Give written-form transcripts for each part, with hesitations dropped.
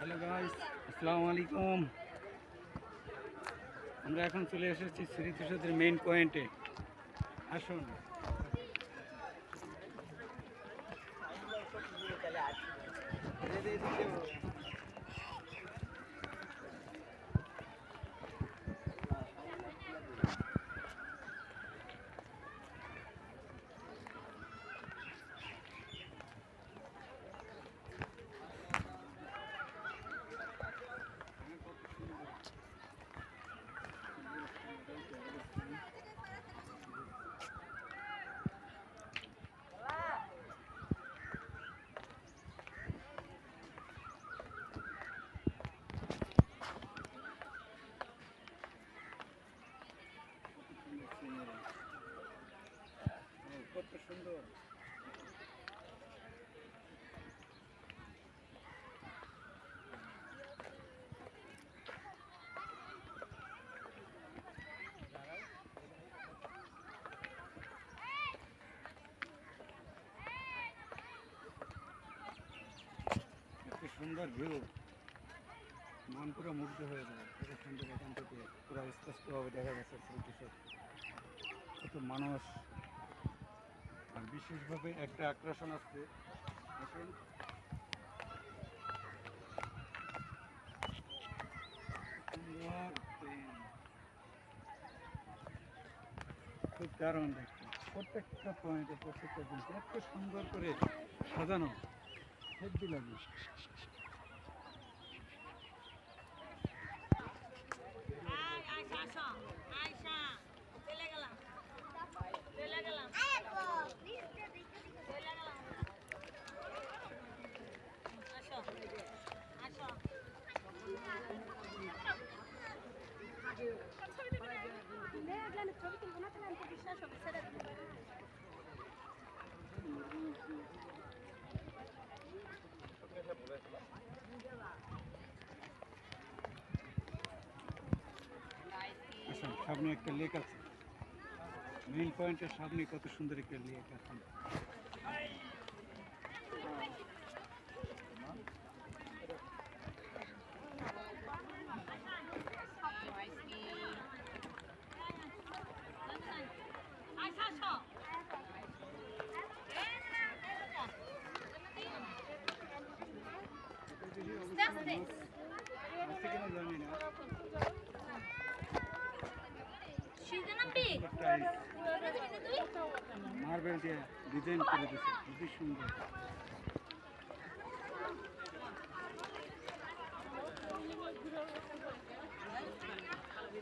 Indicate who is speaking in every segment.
Speaker 1: Hello guys, আসসালামু আলাইকুম। আমরা এখন চলে এসেছি স্মৃতিসৌধের মেইন পয়েন্টে। আসুন। কত সুন্দর। সুন্দর ভিউ, মন পুরো মুগ্ধ হয়ে যায়। কত সুন্দর, এখান থেকে পুরো স্পষ্টভাবে দেখা যাচ্ছে স্মৃতিসৌধ। কত মানুষ, আর বিশেষভাবে একটা আকর্ষণ আছে। দেখেন, খুব দারুণ দেখতে। প্রত্যেকটা পয়েন্টে প্রত্যেকটা জিনিস এত সুন্দর করে সাজানো, হেব্বি লাগে। আচ্ছা, সামনে একটা লেক আছে, মেইন পয়েন্টের সামনে কত সুন্দর একটা লেক আছে। মার্বেল দিয়ে ডিজাইন করে দিচ্ছে, খুবই সুন্দর।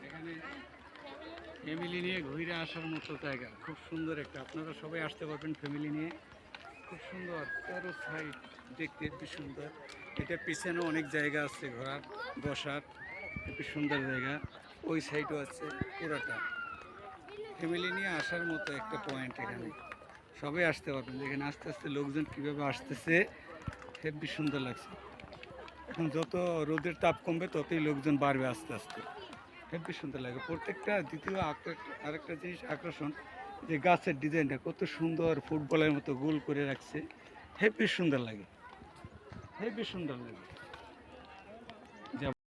Speaker 1: এখানে ফ্যামিলি নিয়ে ঘুরে আসার মতো জায়গা, খুব সুন্দর একটা। আপনারা সবাই আসতে পারবেন ফ্যামিলি নিয়ে। খুব সুন্দর, চারো সাইড দেখতে খুব সুন্দর। এটা পিছনে অনেক জায়গা আছে ঘোরার, বসার, খুব সুন্দর জায়গা। ওই সাইডও আছে, পুরোটা ফ্যামিলি নিয়ে আসার মতো একটা পয়েন্ট। এখানে সবাই আসতে পারবেন। এখানে আস্তে আস্তে লোকজন কীভাবে আসতেছে, হেব্বি সুন্দর লাগছে। এখন যত রোদের তাপ কমবে ততই লোকজন বাড়বে আস্তে আস্তে, হেব্বি সুন্দর লাগে। প্রত্যেকটা দ্বিতীয় আরেকটা জিনিস আকর্ষণ, যে গাছের ডিজাইনটা কত সুন্দর, ফুটবলের মতো গোল করে রাখছে, হেব্বি সুন্দর লাগে, হেব্বি সুন্দর লাগে।